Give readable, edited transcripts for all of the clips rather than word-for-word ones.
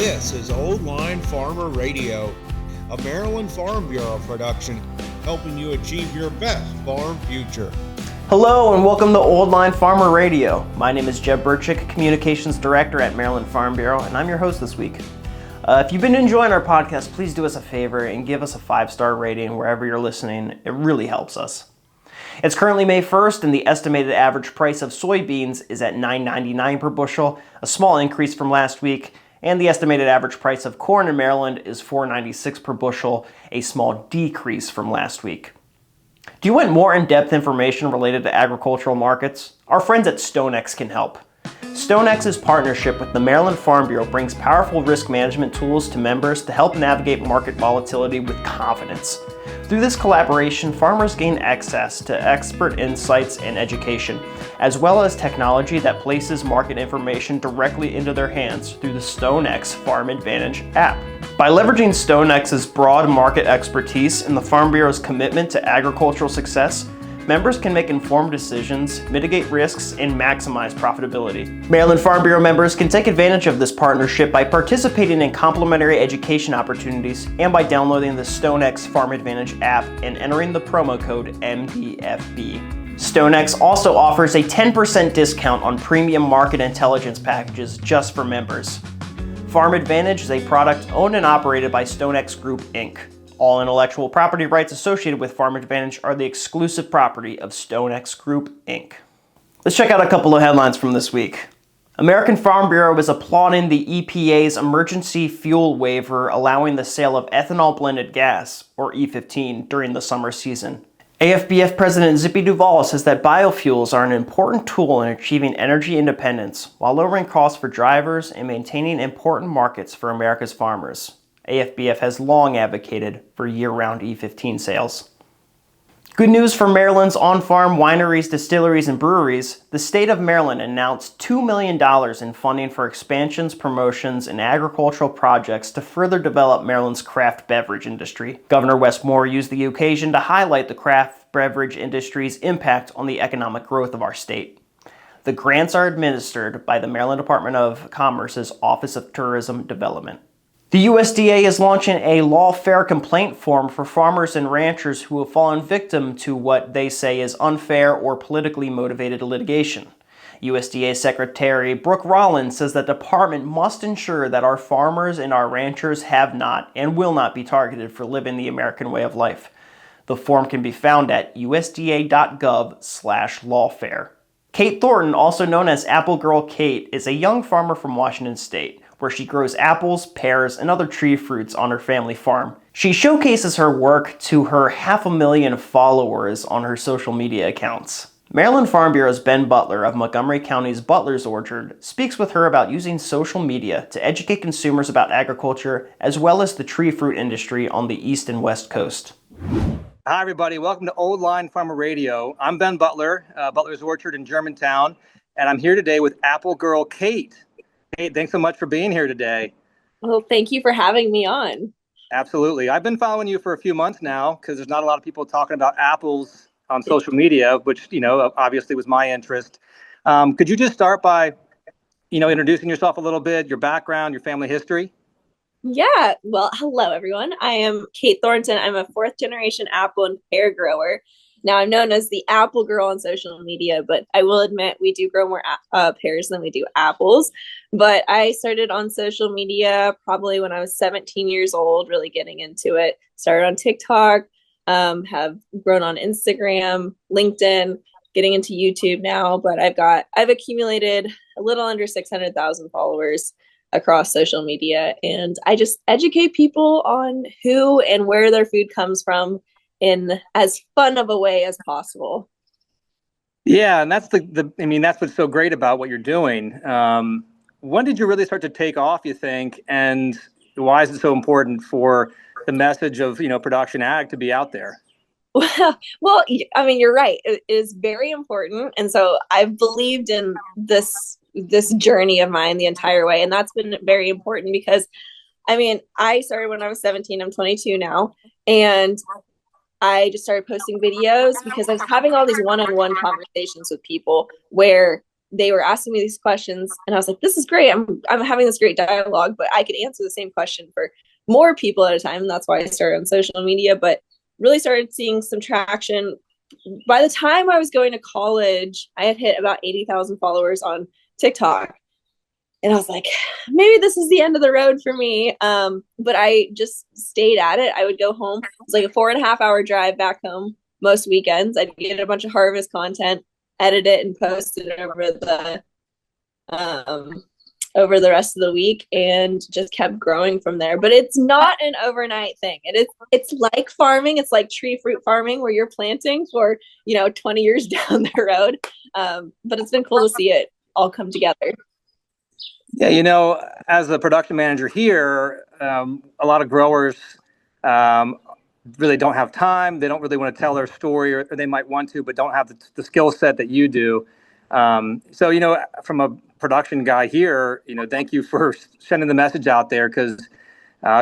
This is Old Line Farmer Radio, a Maryland Farm Bureau production, helping you achieve your best farm future. Hello and welcome to Old Line Farmer Radio. My name is Jeb Burchick, Communications Director at Maryland Farm Bureau, and I'm your host this week. If you've been enjoying our podcast, please do us a favor and give us a 5-star rating wherever you're listening. It really helps us. It's currently May 1st, and the estimated average price of soybeans is at $9.99 per bushel, a small increase from last week, and the estimated average price of corn in Maryland is $4.96 per bushel, a small decrease from last week. Do you want more in-depth information related to agricultural markets? Our friends at StoneX can help. StoneX's partnership with the Maryland Farm Bureau brings powerful risk management tools to members to help navigate market volatility with confidence. Through this collaboration, farmers gain access to expert insights and education, as well as technology that places market information directly into their hands through the StoneX Farm Advantage app. By leveraging StoneX's broad market expertise and the Farm Bureau's commitment to agricultural success, members can make informed decisions, mitigate risks, and maximize profitability. Maryland Farm Bureau members can take advantage of this partnership by participating in complimentary education opportunities and by downloading the StoneX Farm Advantage app and entering the promo code MDFB. StoneX also offers a 10% discount on premium market intelligence packages just for members. Farm Advantage is a product owned and operated by StoneX Group, Inc. All intellectual property rights associated with Farm Advantage are the exclusive property of StoneX Group, Inc. Let's check out a couple of headlines from this week. American Farm Bureau is applauding the EPA's emergency fuel waiver allowing the sale of ethanol-blended gas, or E15, during the summer season. AFBF President Zippy Duvall says that biofuels are an important tool in achieving energy independence while lowering costs for drivers and maintaining important markets for America's farmers. AFBF has long advocated for year-round E15 sales. Good news for Maryland's on-farm wineries, distilleries, and breweries. The state of Maryland announced $2 million in funding for expansions, promotions, and agricultural projects to further develop Maryland's craft beverage industry. Governor Wes Moore used the occasion to highlight the craft beverage industry's impact on the economic growth of our state. The grants are administered by the Maryland Department of Commerce's Office of Tourism Development. The USDA is launching a lawfare complaint form for farmers and ranchers who have fallen victim to what they say is unfair or politically motivated litigation. USDA Secretary Brooke Rollins says that the department must ensure that our farmers and our ranchers have not and will not be targeted for living the American way of life. The form can be found at usda.gov/lawfare. Kate Thornton, also known as AppleGirlKait, is a young farmer from Washington State, where she grows apples, pears, and other tree fruits on her family farm. She showcases her work to her 500,000 followers on her social media accounts. Maryland Farm Bureau's Ben Butler of Montgomery County's Butler's Orchard speaks with her about using social media to educate consumers about agriculture as well as the tree fruit industry on the East and West Coast. Hi, everybody. Welcome to Old Line Farmer Radio. I'm Ben Butler, Butler's Orchard in Germantown, and I'm here today with AppleGirlKait. Hey, thanks so much for being here today. Well, thank you for having me on. Absolutely. I've been following you for a few months now because there's not a lot of people talking about apples on social media, which, obviously was my interest. Could you just start by, introducing yourself a little bit, your background, your family history? Yeah. Well, hello, everyone. I am Kate Thornton. I'm a 4th-generation apple and pear grower. Now, I'm known as the Apple Girl on social media, but I will admit we do grow more pears than we do apples. But I started on social media probably when I was 17 years old, really getting into it. Started on TikTok, have grown on Instagram, LinkedIn, getting into YouTube now. But I've accumulated a little under 600,000 followers across social media. And I just educate people on who and where their food comes from in as fun of a way as possible. Yeah, and that's that's what's so great about what you're doing. When did you really start to take off, you think, and why is it so important for the message of production ag to be out there? Well, you're right. It is very important, and so I've believed in this journey of mine the entire way, and that's been very important because, I started when I was 17. I'm 22 now, and I just started posting videos because I was having all these one-on-one conversations with people where they were asking me these questions, and I was like, this is great. I'm having this great dialogue, but I could answer the same question for more people at a time. And that's why I started on social media, but really started seeing some traction. By the time I was going to college, I had hit about 80,000 followers on TikTok. And I was like, maybe this is the end of the road for me. But I just stayed at it. I would go home. It was like a 4.5-hour drive back home most weekends. I'd get a bunch of harvest content, edit it, and post it over the rest of the week, and just kept growing from there. But it's not an overnight thing. It's like farming. It's like tree fruit farming, where you're planting for 20 years down the road. But it's been cool to see it all come together. Yeah, as a production manager here, a lot of growers really don't have time. They don't really want to tell their story, or they might want to, but don't have the skill set that you do. So, from a production guy here, thank you for sending the message out there, because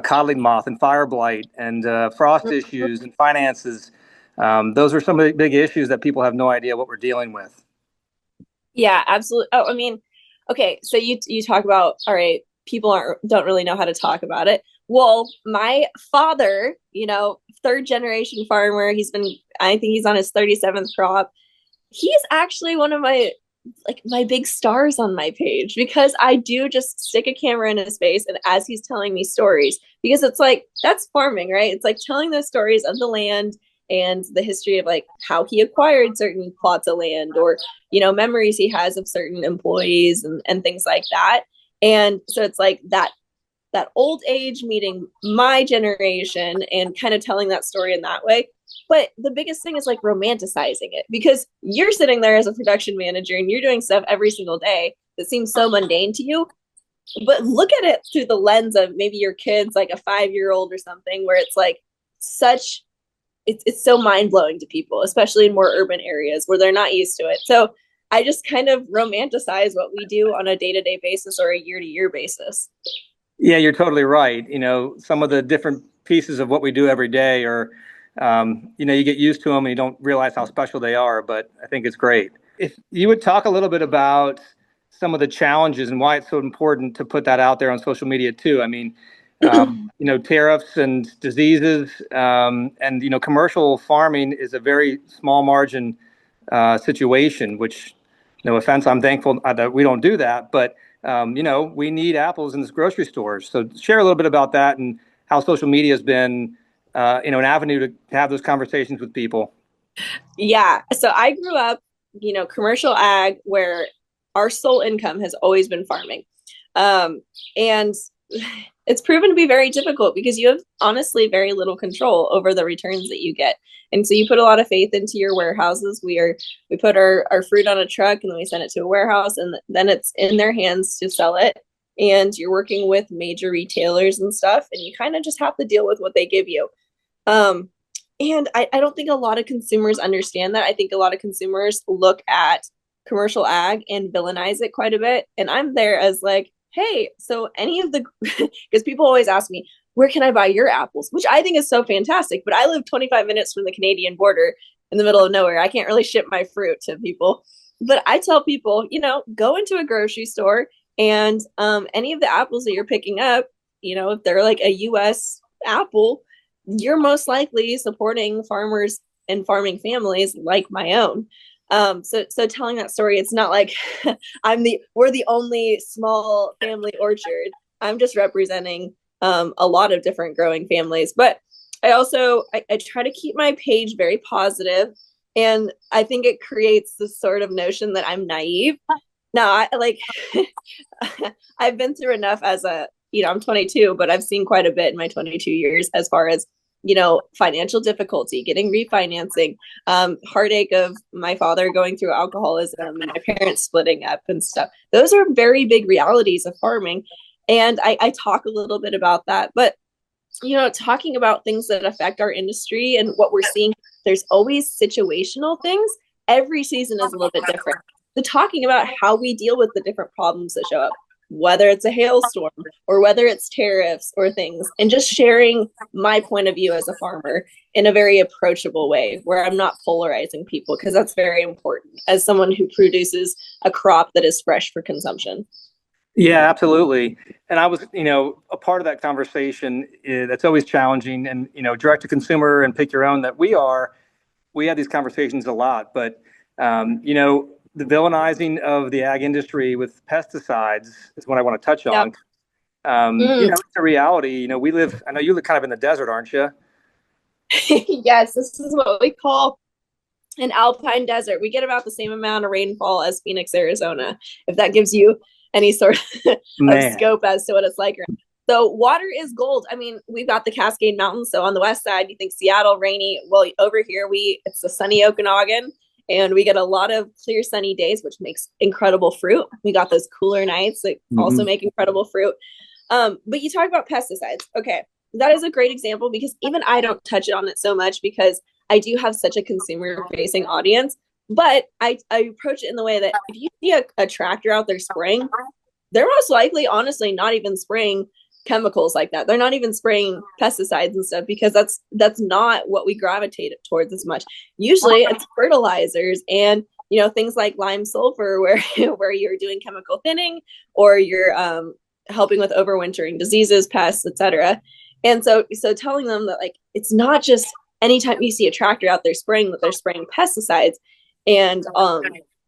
codling moth and fire blight and frost issues and finances, those are some of the big issues that people have no idea what we're dealing with. Yeah, absolutely. Oh, I mean, okay, so you talk about, all right, people don't really know how to talk about it. Well, my father, third generation farmer, I think he's on his 37th crop. He's actually one of my big stars on my page, because I do just stick a camera in his face, and as he's telling me stories, because it's like, that's farming, right? It's like telling those stories of the land and the history of how he acquired certain plots of land, or memories he has of certain employees and things like that. And so it's like that old age meeting my generation and kind of telling that story in that way. But the biggest thing is romanticizing it, because you're sitting there as a production manager and you're doing stuff every single day that seems so mundane to you. But look at it through the lens of maybe your kid's like a 5-year-old or something, where it's it's so mind-blowing to people, especially in more urban areas where they're not used to it. So I just kind of romanticize what we do on a day-to-day basis or a year-to-year basis. Yeah, you're totally right. Some of the different pieces of what we do every day are, you get used to them and you don't realize how special they are, but I think it's great. If you would talk a little bit about some of the challenges and why it's so important to put that out there on social media too. I mean, tariffs and diseases, and commercial farming is a very small margin situation, which, no offense, I'm thankful that we don't do that, but we need apples in the grocery stores. So share a little bit about that and how social media has been an avenue to have those conversations with people. Yeah. So I grew up, commercial ag, where our sole income has always been farming. And it's proven to be very difficult, because you have honestly very little control over the returns that you get. And so you put a lot of faith into your warehouses. We put our fruit on a truck, and then we send it to a warehouse, and then it's in their hands to sell it. And you're working with major retailers and stuff, and you kind of just have to deal with what they give you. And I don't think a lot of consumers understand that. I think a lot of consumers look at commercial ag and villainize it quite a bit. And I'm there as hey, so any of the, because people always ask me, where can I buy your apples? Which I think is so fantastic. But I live 25 minutes from the Canadian border in the middle of nowhere. I can't really ship my fruit to people. But I tell people, go into a grocery store, and any of the apples that you're picking up, if they're a U.S. apple, you're most likely supporting farmers and farming families like my own. So telling that story, it's not like we're the only small family orchard. I'm just representing a lot of different growing families. But I also I try to keep my page very positive, and I think it creates this sort of notion that I'm naive. Now, I've been through enough as I'm 22, but I've seen quite a bit in my 22 years as far as financial difficulty, getting refinancing, heartache of my father going through alcoholism and my parents splitting up and stuff. Those are very big realities of farming. And I talk a little bit about that, but talking about things that affect our industry and what we're seeing, there's always situational things. Every season is a little bit different. So talking about how we deal with the different problems that show up. whether it's a hailstorm or whether it's tariffs or things, and just sharing my point of view as a farmer in a very approachable way where I'm not polarizing people, because that's very important as someone who produces a crop that is fresh for consumption. Yeah, absolutely. And I was, a part of that conversation that's always challenging, and, direct to consumer and pick your own that we have these conversations a lot, but, the villainizing of the ag industry with pesticides is what I want to touch on. It's a reality. I know you live kind of in the desert, aren't you? Yes, this is what we call an alpine desert. We get about the same amount of rainfall as Phoenix, Arizona, if that gives you any sort of scope as to what it's like. So water is gold. I mean, we've got the Cascade Mountains. So on the west side, you think Seattle, rainy. Well, over here, it's the sunny Okanagan, and we get a lot of clear, sunny days, which makes incredible fruit. We got those cooler nights that also make incredible fruit. But you talk about pesticides. Okay, that is a great example, because even I don't touch on it so much because I do have such a consumer-facing audience. But I approach it in the way that if you see a tractor out there spraying, they're most likely, honestly, not even spraying chemicals like that. They're not even spraying pesticides and stuff, because that's not what we gravitate towards as much. Usually it's fertilizers and things like lime sulfur, where you're doing chemical thinning, or you're helping with overwintering diseases, pests, etc. And so telling them that, like, it's not just anytime you see a tractor out there spraying that they're spraying pesticides. And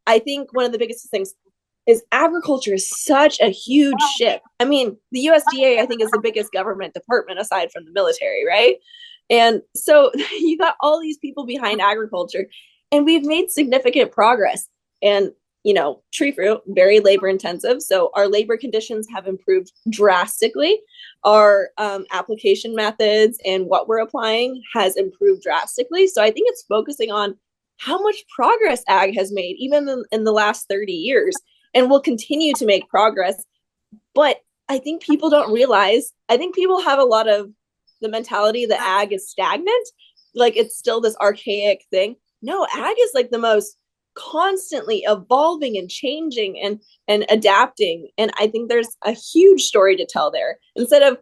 I think one of the biggest things is agriculture is such a huge shift. I mean, the USDA, I think, is the biggest government department aside from the military, right? And so you got all these people behind agriculture, and we've made significant progress. And, tree fruit, very labor intensive. So our labor conditions have improved drastically. Our application methods and what we're applying has improved drastically. So I think it's focusing on how much progress ag has made, even in the last 30 years, and will continue to make progress. But I think people don't realize, I think people have a lot of the mentality that ag is stagnant, like it's still this archaic thing. No, ag is like the most constantly evolving and changing and adapting. And I think there's a huge story to tell there. Instead of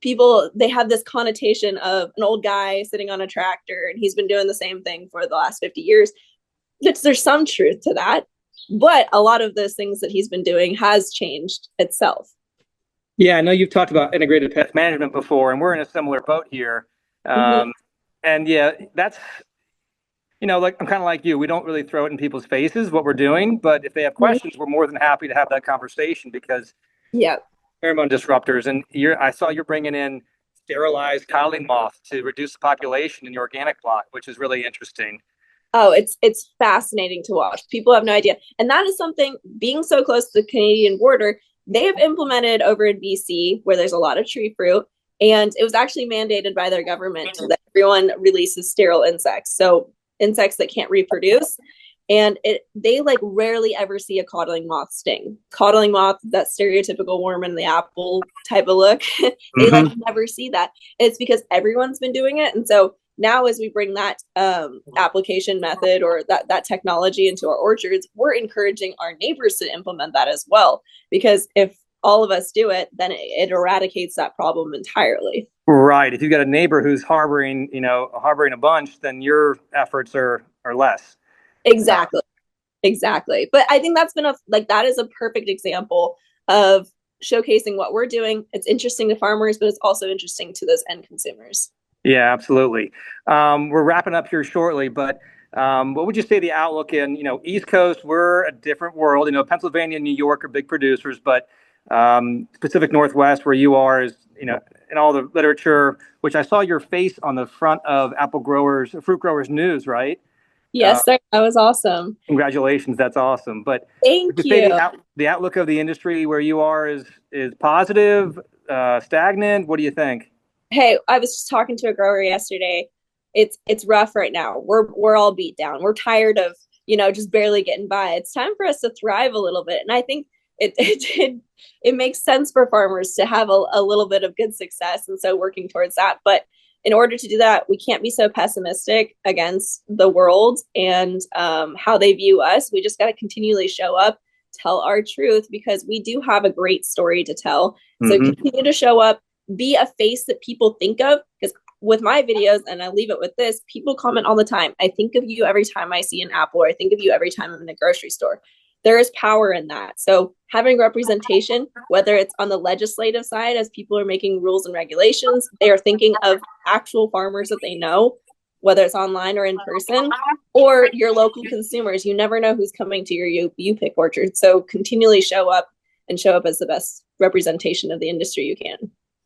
people, they have this connotation of an old guy sitting on a tractor and he's been doing the same thing for the last 50 years. There's some truth to that, but a lot of those things that he's been doing has changed itself. Yeah, I know you've talked about integrated pest management before, and we're in a similar boat here. And yeah, that's, like, I'm kind of like you. We don't really throw it in people's faces what we're doing, but if they have questions, we're more than happy to have that conversation, because pheromone disruptors. And I saw you're bringing in sterilized codling moth to reduce the population in the organic plot, which is really interesting. Oh, it's fascinating to watch. People have no idea. And that is something, being so close to the Canadian border, they have implemented over in BC, where there's a lot of tree fruit. And it was actually mandated by their government that everyone releases sterile insects. So insects that can't reproduce. And they like rarely ever see a codling moth sting. Codling moth, that stereotypical worm in the apple type of look, they like never see that. And it's because everyone's been doing it. And so now, as we bring that application method or that technology into our orchards, we're encouraging our neighbors to implement that as well. Because if all of us do it, then it eradicates that problem entirely. Right. If you've got a neighbor who's harboring a bunch, then your efforts are less. Exactly. But I think that's been that is a perfect example of showcasing what we're doing. It's interesting to farmers, but it's also interesting to those end consumers. Yeah, absolutely. We're wrapping up here shortly, but what would you say the outlook in, East Coast? We're a different world. Pennsylvania and New York are big producers, but Pacific Northwest, where you are, is, in all the literature, which I saw your face on the front of Fruit Growers News, right? Yes, sir. That was awesome. Congratulations. That's awesome. But thank you. Say the outlook of the industry where you are is positive, stagnant. What do you think? Hey, I was just talking to a grower yesterday. It's rough right now. We're all beat down. We're tired of, just barely getting by. It's time for us to thrive a little bit. And I think it makes sense for farmers to have a little bit of good success. And so working towards that. But in order to do that, we can't be so pessimistic against the world and how they view us. We just got to continually show up tell our truth, because we do have a great story to tell. So continue to show up, be a face that people think of, because with my videos, and I leave it with this, people comment all the time. I think of you every time I see an apple, or I think of you every time I'm in a grocery store. There is power in that. So having representation, whether it's on the legislative side, as people are making rules and regulations, they are thinking of actual farmers that they know, whether it's online or in person, or your local consumers. You never know who's coming to your you pick orchard. So continually show up as the best representation of the industry you can.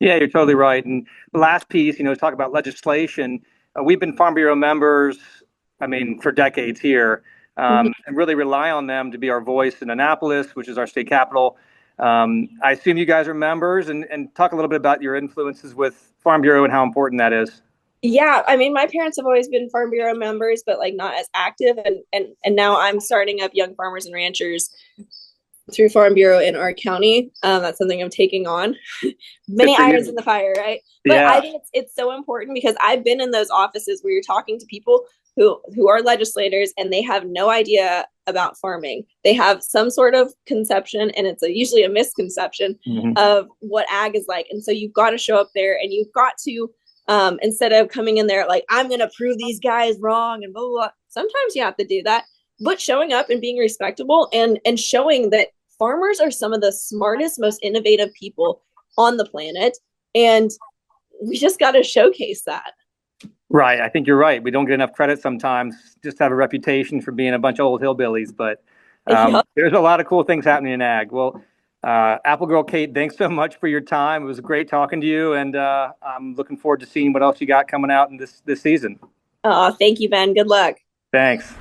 Yeah, you're totally right. And the last piece, talk about legislation. We've been Farm Bureau members, for decades here, and really rely on them to be our voice in Annapolis, which is our state capital. I assume you guys are members, and talk a little bit about your influences with Farm Bureau and how important that is. Yeah, my parents have always been Farm Bureau members, but not as active. And now I'm starting up Young Farmers and Ranchers through Farm Bureau in our county. That's something I'm taking on. Many irons in the fire, right? But yeah. I think it's so important, because I've been in those offices where you're talking to people who are legislators, and they have no idea about farming. They have some sort of conception, and it's usually a misconception of what ag is like. And so you've got to show up there, and you've got to, instead of coming in there like, I'm going to prove these guys wrong and blah, blah, blah. Sometimes you have to do that. But showing up and being respectable and showing that farmers are some of the smartest, most innovative people on the planet. And we just got to showcase that. Right. I think you're right. We don't get enough credit sometimes, just have a reputation for being a bunch of old hillbillies. But there's a lot of cool things happening in ag. Well, AppleGirlKait, thanks so much for your time. It was great talking to you. And I'm looking forward to seeing what else you got coming out in this season. Oh, thank you, Ben. Good luck. Thanks.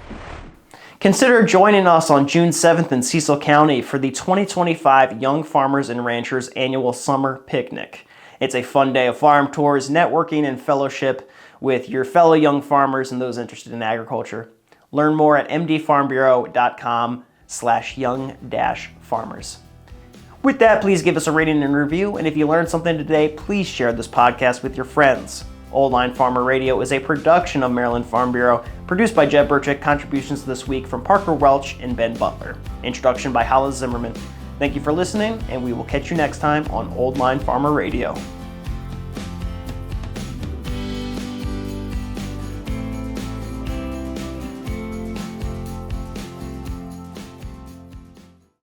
Consider joining us on June 7th in Cecil County for the 2025 Young Farmers and Ranchers Annual Summer Picnic. It's a fun day of farm tours, networking, and fellowship with your fellow young farmers and those interested in agriculture. Learn more at mdfarmbureau.com/young-farmers. With that, please give us a rating and review, and if you learned something today, please share this podcast with your friends. Old Line Farmer Radio is a production of Maryland Farm Bureau, produced by Jeb Burchick. Contributions this week from Parker Welch and Ben Butler. Introduction by Hollis Zimmerman. Thank you for listening, and we will catch you next time on Old Line Farmer Radio.